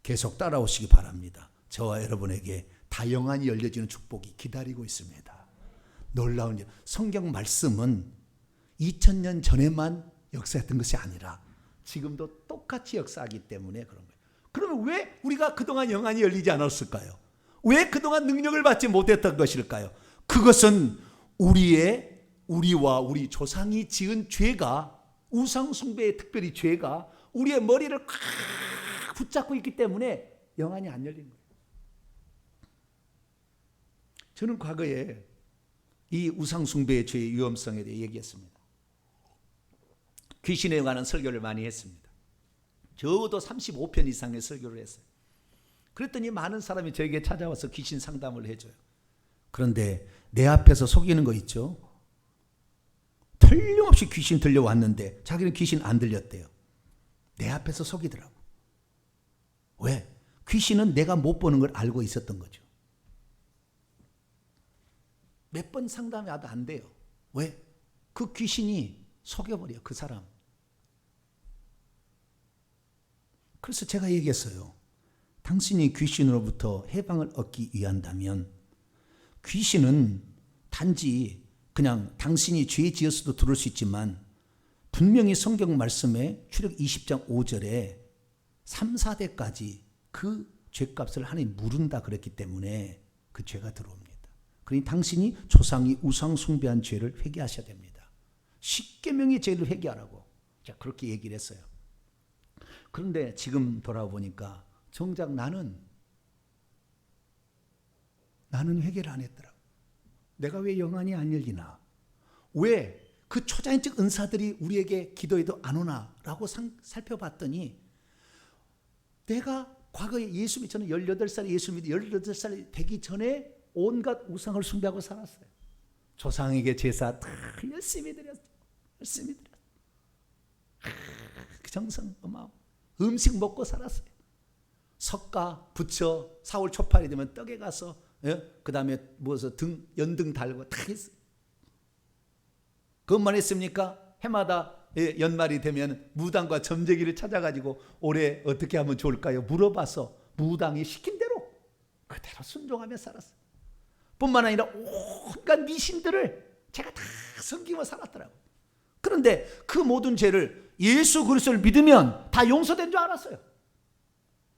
계속 따라오시기 바랍니다. 저와 여러분에게 다영안이 열려지는 축복이 기다리고 있습니다. 놀라운 일. 성경 말씀은 2000년 전에만 역사했던 것이 아니라 지금도 똑같이 역사하기 때문에 그런 거예요. 그러면 왜 우리가 그동안 영안이 열리지 않았을까요? 왜 그동안 능력을 받지 못했던 것일까요? 그것은 우리와 우리 조상이 지은 죄가, 우상 숭배의 특별히 죄가 우리의 머리를 꽉 붙잡고 있기 때문에 영안이 안 열린 거예요. 저는 과거에 이 우상 숭배의 죄의 위험성에 대해 얘기했습니다. 귀신에 관한 설교를 많이 했습니다. 적어도 35편 이상의 설교를 했어요. 그랬더니 많은 사람이 저에게 찾아와서 귀신 상담을 해줘요. 그런데 내 앞에서 속이는 거 있죠? 틀림없이 귀신 들려왔는데 자기는 귀신 안 들렸대요. 내 앞에서 속이더라고. 왜? 귀신은 내가 못 보는 걸 알고 있었던 거죠. 몇 번 상담해도 안 돼요. 왜? 그 귀신이 속여버려, 그 사람. 그래서 제가 얘기했어요. 당신이 귀신으로부터 해방을 얻기 위한다면 귀신은 단지 그냥 당신이 죄 지었어도 들을 수 있지만 분명히 성경 말씀에 출애굽 20장 5절에 3, 4대까지 그 죄값을 하나님 물은다 그랬기 때문에 그 죄가 들어옵니다. 그러니 당신이 조상이 우상 숭배한 죄를 회개하셔야 됩니다. 십계명의 죄를 회개하라고 제가 그렇게 얘기를 했어요. 그런데 지금 돌아보니까 정작 나는 회개를 안 했더라고. 내가 왜 영안이 안 열리나? 왜 그 초자연적 은사들이 우리에게 기도해도 안 오나? 라고 살펴봤더니 내가 과거에 저는 18살에 예수 믿고 18살이 되기 전에 온갖 우상을 숭배하고 살았어요. 조상에게 제사 다 열심히 드렸어요. 열심히 드렸어요. 그 정성 어마어마. 음식 먹고 살았어요. 석가, 부처, 4월 초팔이 되면 떡에 가서 그 다음에 무엇을 연등 달고 다 했어요. 그것만 했습니까? 해마다 연말이 되면 무당과 점쟁이를 찾아가지고 올해 어떻게 하면 좋을까요? 물어봐서 무당이 시킨 대로 그대로 순종하며 살았어요. 뿐만 아니라 온갖 미신들을 제가 다 섬기며 살았더라고요. 그런데 그 모든 죄를 예수 그리스도를 믿으면 다 용서된 줄 알았어요.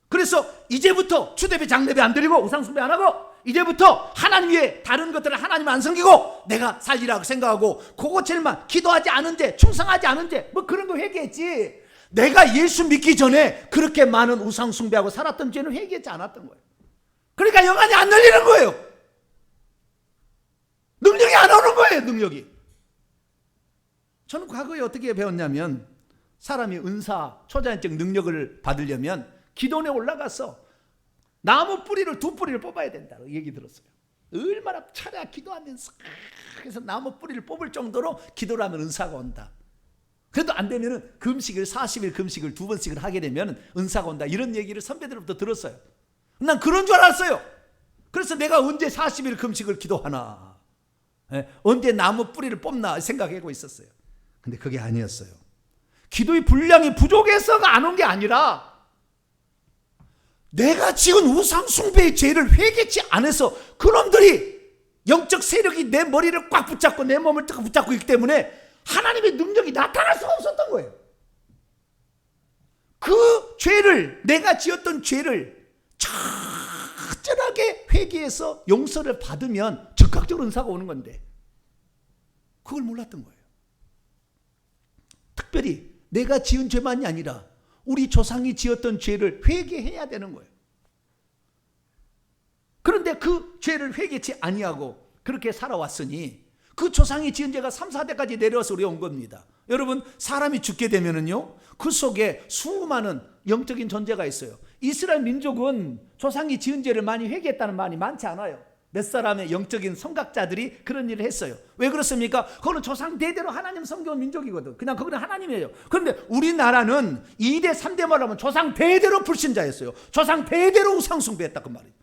그래서 이제부터 주대배 장례배 안 드리고 우상숭배 안 하고 이제부터 하나님 외에 다른 것들을 하나님 안 섬기고 내가 살리라고 생각하고 그거 제일만 기도하지 않은 죄, 충성하지 않은 죄 뭐 그런 거 회개했지. 내가 예수 믿기 전에 그렇게 많은 우상숭배하고 살았던 죄는 회개하지 않았던 거예요. 그러니까 영안이 안 열리는 거예요. 능력이 안 오는 거예요. 능력이. 저는 과거에 어떻게 배웠냐면 사람이 은사, 초자연적 능력을 받으려면 기도원에 올라가서 나무 뿌리를 2뿌리를 뽑아야 된다고 얘기 들었어요. 얼마나 차례 기도하면서 그래서 나무 뿌리를 뽑을 정도로 기도를 하면 은사가 온다. 그래도 안 되면 금식을 40일 금식을 2번씩을 하게 되면 은사가 온다. 이런 얘기를 선배들로부터 들었어요. 난 그런 줄 알았어요. 그래서 내가 언제 40일 금식을 기도하나, 언제 나무 뿌리를 뽑나 생각하고 있었어요. 근데 그게 아니었어요. 기도의 분량이 부족해서가 안 온 게 아니라 내가 지은 우상 숭배의 죄를 회개치 않아서 그놈들이 영적 세력이 내 머리를 꽉 붙잡고 내 몸을 꽉 붙잡고 있기 때문에 하나님의 능력이 나타날 수가 없었던 거예요. 그 죄를, 내가 지었던 죄를 철저하게 회개해서 용서를 받으면 즉각적으로 은사가 오는 건데 그걸 몰랐던 거예요. 특별히 내가 지은 죄만이 아니라 우리 조상이 지었던 죄를 회개해야 되는 거예요. 그런데 그 죄를 회개치 아니하고 그렇게 살아왔으니 그 조상이 지은 죄가 3, 4대까지 내려와서 우리가 온 겁니다. 여러분, 사람이 죽게 되면은요, 그 속에 수많은 영적인 존재가 있어요. 이스라엘 민족은 조상이 지은 죄를 많이 회개했다는 말이 많지 않아요. 몇 사람의 영적인 선각자들이 그런 일을 했어요. 왜 그렇습니까? 그거는 조상 대대로 하나님 섬겨온 민족이거든. 그냥 그거는 하나님이에요. 그런데 우리나라는 2대 3대 말하면 조상 대대로 불신자였어요. 조상 대대로 우상숭배했다 그 말이에요.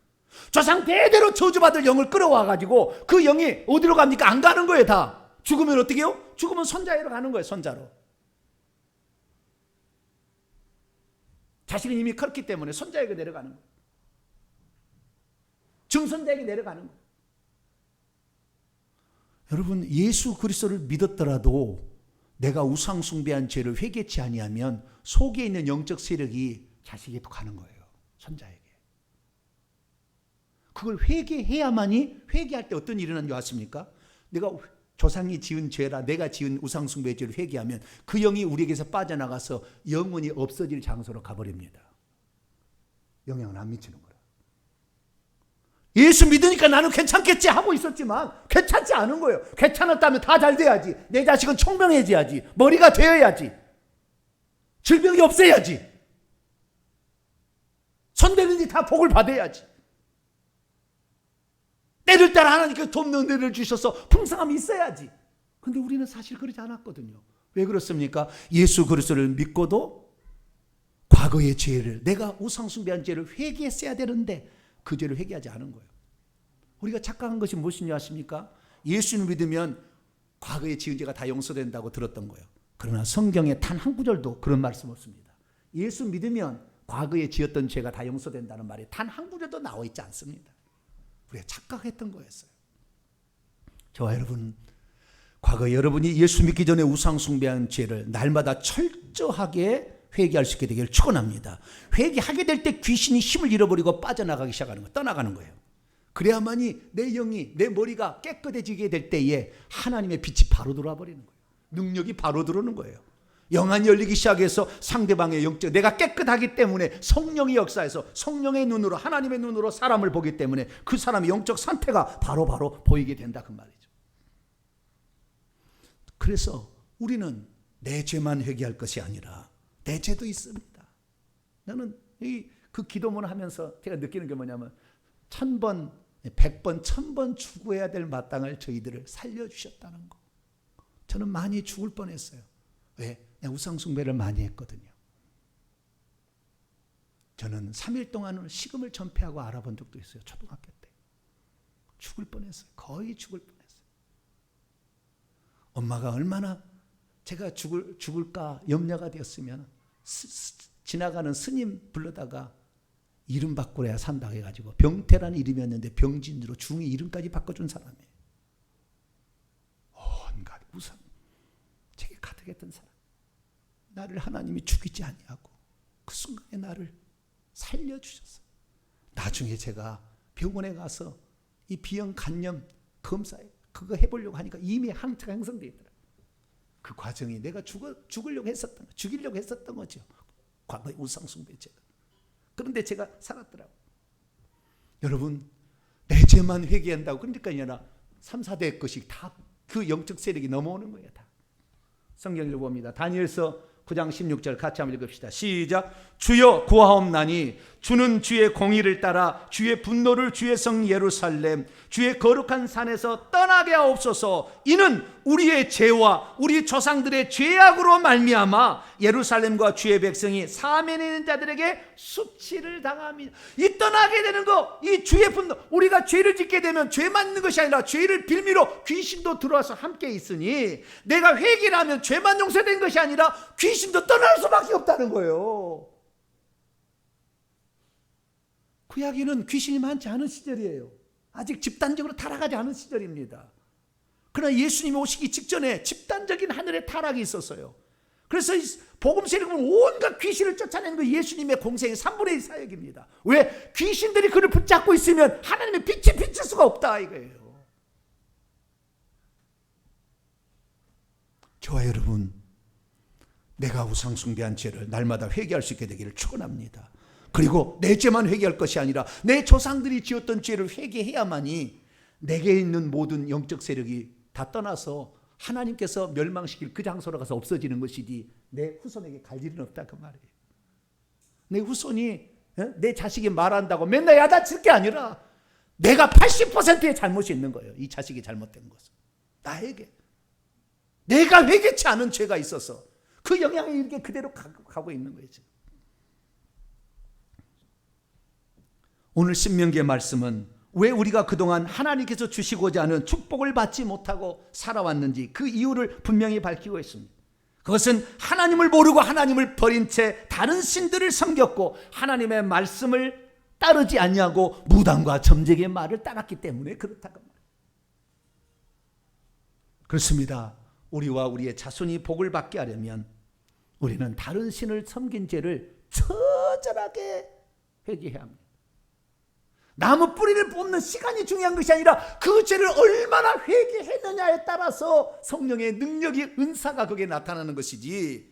조상 대대로 저주받을 영을 끌어와가지고 그 영이 어디로 갑니까? 안 가는 거예요. 다 죽으면 어떻게 해요? 죽으면 손자로 가는 거예요. 손자로. 자식은 이미 컸기 때문에 손자에게 내려가는 거예요. 증손자에게 내려가는 거예요. 여러분, 예수 그리스도를 믿었더라도 내가 우상 숭배한 죄를 회개치 아니하면 속에 있는 영적 세력이 자식에게 가는 거예요. 손자에게. 그걸 회개해야만이, 회개할 때 어떤 일이 일어나는 줄 아십니까? 내가 조상이 지은 죄라 내가 지은 우상 숭배의 죄를 회개하면 그 영이 우리에게서 빠져나가서 영원히 없어질 장소로 가버립니다. 영향을 안 미치는 거예요. 예수 믿으니까 나는 괜찮겠지 하고 있었지만 괜찮지 않은 거예요. 괜찮았다면 다 잘 돼야지. 내 자식은 총명해져야지. 머리가 되어야지. 질병이 없어야지. 손대는지 다 복을 받아야지. 때를 따라 하나님께서 돕는 은혜를 주셔서 풍성함이 있어야지. 그런데 우리는 사실 그러지 않았거든요. 왜 그렇습니까? 예수 그리스도를 믿고도 과거의 죄를, 내가 우상숭배한 죄를 회개했어야 되는데 그 죄를 회개하지 않은 거예요. 우리가 착각한 것이 무엇인지 아십니까? 예수를 믿으면 과거의 지은 죄가 다 용서된다고 들었던 거예요. 그러나 성경에 단 한 구절도 그런 말씀 없습니다. 예수 믿으면 과거에 지었던 죄가 다 용서된다는 말이 단 한 구절도 나와 있지 않습니다. 우리가 착각했던 거였어요. 저와 여러분, 과거 여러분이 예수 믿기 전에 우상 숭배한 죄를 날마다 철저하게 회개할 수 있게 되기를 축원합니다. 회개하게 될 때 귀신이 힘을 잃어버리고 빠져나가기 시작하는 거예요. 떠나가는 거예요. 그래야만이 내 영이, 내 머리가 깨끗해지게 될 때에 하나님의 빛이 바로 들어와 버리는 거예요. 능력이 바로 들어오는 거예요. 영안이 열리기 시작해서 상대방의 영적, 내가 깨끗하기 때문에 성령의 역사에서 성령의 눈으로, 하나님의 눈으로 사람을 보기 때문에 그 사람의 영적 상태가 바로 보이게 된다 그 말이죠. 그래서 우리는 내 죄만 회개할 것이 아니라 내 죄도 있습니다. 나는 그 기도문 하면서 제가 느끼는 게 뭐냐면 1000번, 100번, 1000번 추구해야 될 마땅을 저희들을 살려주셨다는 거. 저는 많이 죽을 뻔했어요. 왜? 내가 우상숭배를 많이 했거든요. 저는 3일 동안은 식음을 전폐하고 알아본 적도 있어요. 초등학교 때. 죽을 뻔했어요. 거의 죽을 뻔했어요. 엄마가 얼마나 제가 죽을까 염려가 되었으면 지나가는 스님 불러다가 이름 바꾸래야 산다고 해가지고 병태라는 이름이었는데 병진으로 중이 이름까지 바꿔준 사람이에요. 온갖 우상 책에 가득했던 사람. 나를 하나님이 죽이지 아니하고 그 순간에 나를 살려주셨어요. 나중에 제가 병원에 가서 이 비형 간염 검사에 그거 해보려고 하니까 이미 항체가 형성되어 있더라고요. 그 과정이 내가 죽이려고 했었던 거죠. 과거의 우상숭배죄가. 그런데 제가 살았더라고요. 여러분, 내 죄만 회개한다고 그러니까 아니라 3, 4대 것이 다 그 영적 세력이 넘어오는 거예요. 다. 성경을 봅니다. 다니엘서 9장 16절 같이 한번 읽읍시다. 시작. 주여 구하옵나니 주는 주의 공의를 따라 주의 분노를 주의 성 예루살렘 주의 거룩한 산에서 떠나게 하옵소서. 이는 우리의 죄와 우리 조상들의 죄악으로 말미암아 예루살렘과 주의 백성이 사면에 있는 자들에게 수치를 당합니다. 이 떠나게 되는 거, 이 주의 분노, 우리가 죄를 짓게 되면 죄만 있는 것이 아니라 죄를 빌미로 귀신도 들어와서 함께 있으니 내가 회개를 하면 죄만 용서된 것이 아니라 귀신도 떠날 수밖에 없다는 거예요. 구약에는 귀신이 많지 않은 시절이에요. 아직 집단적으로 타락하지 않은 시절입니다. 그러나 예수님이 오시기 직전에 집단적인 하늘의 타락이 있었어요. 그래서 복음서에 보면 온갖 귀신을 쫓아내는 거 예수님의 공생의 3분의 1 사역입니다. 왜? 귀신들이 그를 붙잡고 있으면 하나님의 빛이 비칠 수가 없다 이거예요. 저와 여러분, 내가 우상숭배한 죄를 날마다 회개할 수 있게 되기를 축원합니다. 그리고 내 죄만 회개할 것이 아니라 내 조상들이 지었던 죄를 회개해야만이 내게 있는 모든 영적 세력이 다 떠나서 하나님께서 멸망시킬 그 장소로 가서 없어지는 것이지 내 후손에게 갈 일은 없다 그 말이에요. 내 후손이 내 자식이 말한다고 맨날 야단칠 게 아니라 내가 80%의 잘못이 있는 거예요. 이 자식이 잘못된 것은. 나에게. 내가 회개치 않은 죄가 있어서 그 영향이 이렇게 그대로 가고 있는 거예요. 오늘 신명기의 말씀은 왜 우리가 그동안 하나님께서 주시고자 하는 축복을 받지 못하고 살아왔는지 그 이유를 분명히 밝히고 있습니다. 그것은 하나님을 모르고 하나님을 버린 채 다른 신들을 섬겼고 하나님의 말씀을 따르지 아니하고 무당과 점쟁이의 말을 따랐기 때문에 그렇다고 말합니다. 그렇습니다. 우리와 우리의 자손이 복을 받게 하려면 우리는 다른 신을 섬긴 죄를 처절하게 회개해야 합니다. 나무 뿌리를 뽑는 시간이 중요한 것이 아니라 그 죄를 얼마나 회개했느냐에 따라서 성령의 능력이, 은사가 거기에 나타나는 것이지,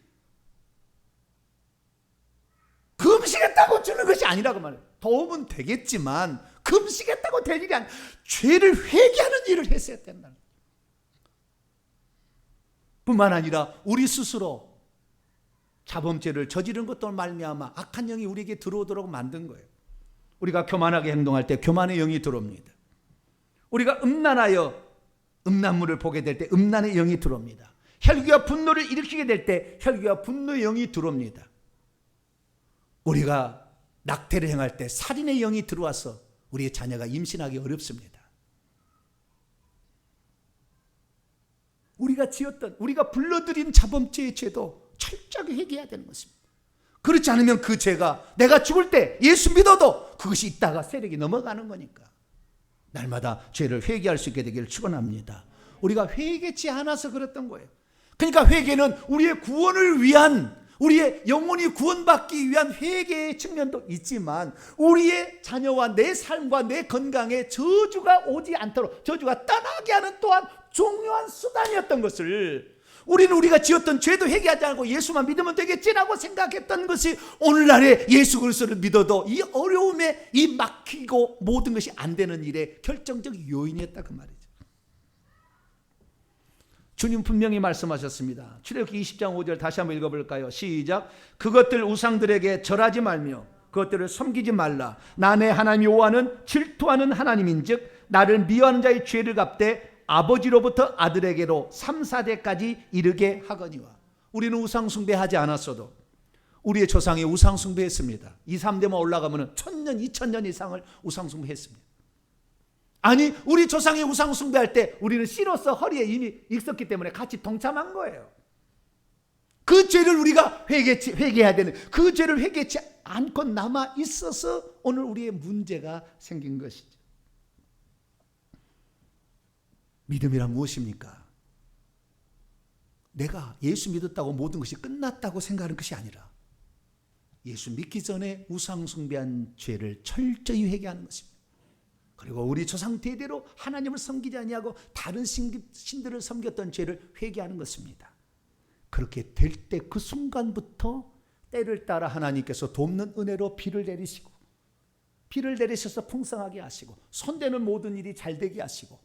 금식했다고 주는 것이 아니라고 말해요. 도움은 되겠지만 금식했다고 될 일이 아니라 죄를 회개하는 일을 했어야 된다는 거예요. 뿐만 아니라 우리 스스로 자범죄를 저지른 것도 말미암아 악한 영이 우리에게 들어오도록 만든 거예요. 우리가 교만하게 행동할 때 교만의 영이 들어옵니다. 우리가 음란하여 음란물을 보게 될 때 음란의 영이 들어옵니다. 혈기와 분노를 일으키게 될 때 혈기와 분노의 영이 들어옵니다. 우리가 낙태를 행할 때 살인의 영이 들어와서 우리의 자녀가 임신하기 어렵습니다. 우리가 지었던, 우리가 불러들인 자범죄의 죄도 철저하게 회개해야 되는 것입니다. 그렇지 않으면 그 죄가 내가 죽을 때 예수 믿어도 그것이 있다가 세력이 넘어가는 거니까 날마다 죄를 회개할 수 있게 되기를 축원합니다. 우리가 회개치 않아서 그랬던 거예요. 그러니까 회개는 우리의 구원을 위한, 우리의 영혼이 구원받기 위한 회개의 측면도 있지만 우리의 자녀와 내 삶과 내 건강에 저주가 오지 않도록, 저주가 떠나게 하는 또한 중요한 수단이었던 것을, 우리는 우리가 지었던 죄도 회개하지 않고 예수만 믿으면 되겠지라고 생각했던 것이 오늘날에 예수 그리스도를 믿어도 이 어려움에 이 막히고 모든 것이 안 되는 일의 결정적 요인이었다 그 말이죠. 주님 분명히 말씀하셨습니다. 출애굽기 20장 5절 다시 한번 읽어볼까요? 시작. 그것들 우상들에게 절하지 말며 그것들을 섬기지 말라. 나 내 하나님 여호와는 질투하는 하나님인즉 나를 미워하는 자의 죄를 갚되 아버지로부터 아들에게로 3, 4대까지 이르게 하거니와. 우리는 우상숭배하지 않았어도 우리의 조상이 우상숭배했습니다. 2, 3대만 올라가면 1000년, 2000년 이상을 우상숭배했습니다. 아니, 우리 조상이 우상숭배할 때 우리는 씨로서 허리에 이미 있었기 때문에 같이 동참한 거예요. 그 죄를 우리가 회개해야 되는, 그 죄를 회개치 않고 남아 있어서 오늘 우리의 문제가 생긴 것이죠. 믿음이란 무엇입니까? 내가 예수 믿었다고 모든 것이 끝났다고 생각하는 것이 아니라 예수 믿기 전에 우상숭배한 죄를 철저히 회개하는 것입니다. 그리고 우리 조상 대대로 하나님을 섬기지 아니하고 다른 신들을 섬겼던 죄를 회개하는 것입니다. 그렇게 될 때 그 순간부터 때를 따라 하나님께서 돕는 은혜로 비를 내리시고, 비를 내리셔서 풍성하게 하시고, 손대는 모든 일이 잘 되게 하시고,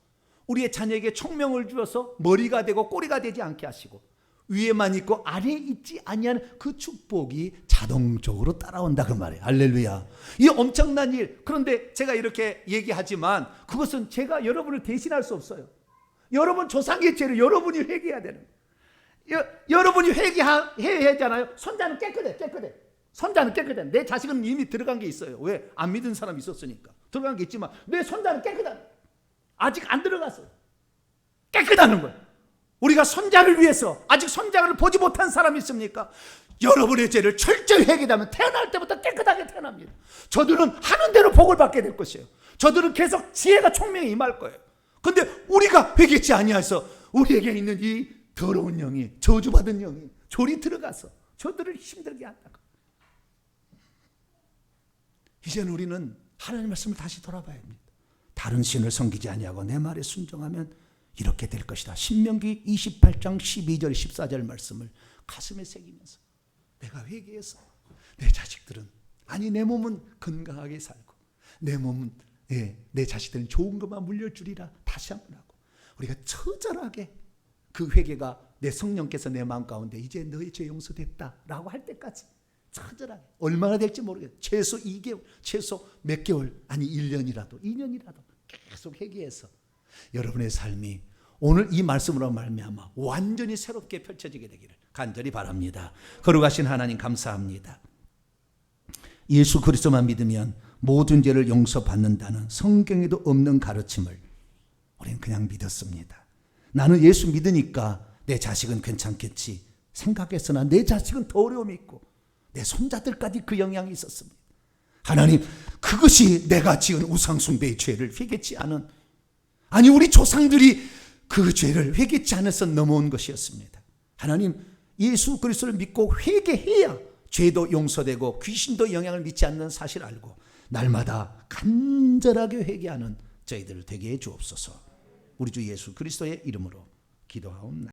우리의 자녀에게 총명을 주어서 머리가 되고 꼬리가 되지 않게 하시고, 위에만 있고 아래에 있지 아니하는 그 축복이 자동적으로 따라온다 그 말이에요. 할렐루야. 이 엄청난 일. 그런데 제가 이렇게 얘기하지만 그것은 제가 여러분을 대신할 수 없어요. 여러분 조상의 죄를 여러분이 회개해야 되는 거예요. 여러분이 회개해야 하잖아요. 손자는 깨끗해. 손자는 깨끗해. 내 자식은 이미 들어간 게 있어요. 왜? 안 믿은 사람이 있었으니까 들어간 게 있지만 내 손자는 깨끗하다. 아직 안 들어갔어요. 깨끗하는 거예요. 우리가 손자를 위해서, 아직 손자를 보지 못한 사람이 있습니까? 여러분의 죄를 철저히 회개하면 태어날 때부터 깨끗하게 태어납니다. 저들은 하는 대로 복을 받게 될 것이에요. 저들은 계속 지혜가 총명이 임할 거예요. 그런데 우리가 회개치 아니해서 우리에게 있는 이 더러운 영이, 저주받은 영이 졸이 들어가서 저들을 힘들게 한다고. 이제는 우리는 하나님의 말씀을 다시 돌아봐야 합니다. 다른 신을 섬기지 아니하고 내 말에 순종하면 이렇게 될 것이다. 신명기 28장 12절 14절 말씀을 가슴에 새기면서 내가 회개해서 내 자식들은, 아니 내 몸은 건강하게 살고 내 몸은, 내 자식들은 좋은 것만 물려주리라 다시 한번 하고, 우리가 처절하게 그 회개가 내 성령께서 내 마음 가운데 이제 너의 죄 용서됐다라고 할 때까지 처절하게, 얼마나 될지 모르겠어요. 최소 2개월, 최소 몇 개월, 아니 1년이라도 2년이라도 계속 회개해서 여러분의 삶이 오늘 이 말씀으로 말미암아 완전히 새롭게 펼쳐지게 되기를 간절히 바랍니다. 거룩하신 하나님 감사합니다. 예수 그리스도만 믿으면 모든 죄를 용서받는다는 성경에도 없는 가르침을 우리는 그냥 믿었습니다. 나는 예수 믿으니까 내 자식은 괜찮겠지 생각했으나 내 자식은 더 어려움이 있고 내 손자들까지 그 영향이 있었습니다. 하나님, 그것이 내가 지은 우상숭배의 죄를 회개치 않은, 아니 우리 조상들이 그 죄를 회개치 않아서 넘어온 것이었습니다. 하나님, 예수 그리스도를 믿고 회개해야 죄도 용서되고 귀신도 영향을 미치지 않는 사실을 알고 날마다 간절하게 회개하는 저희들 되게 해 주옵소서. 우리 주 예수 그리스도의 이름으로 기도하옵나이다.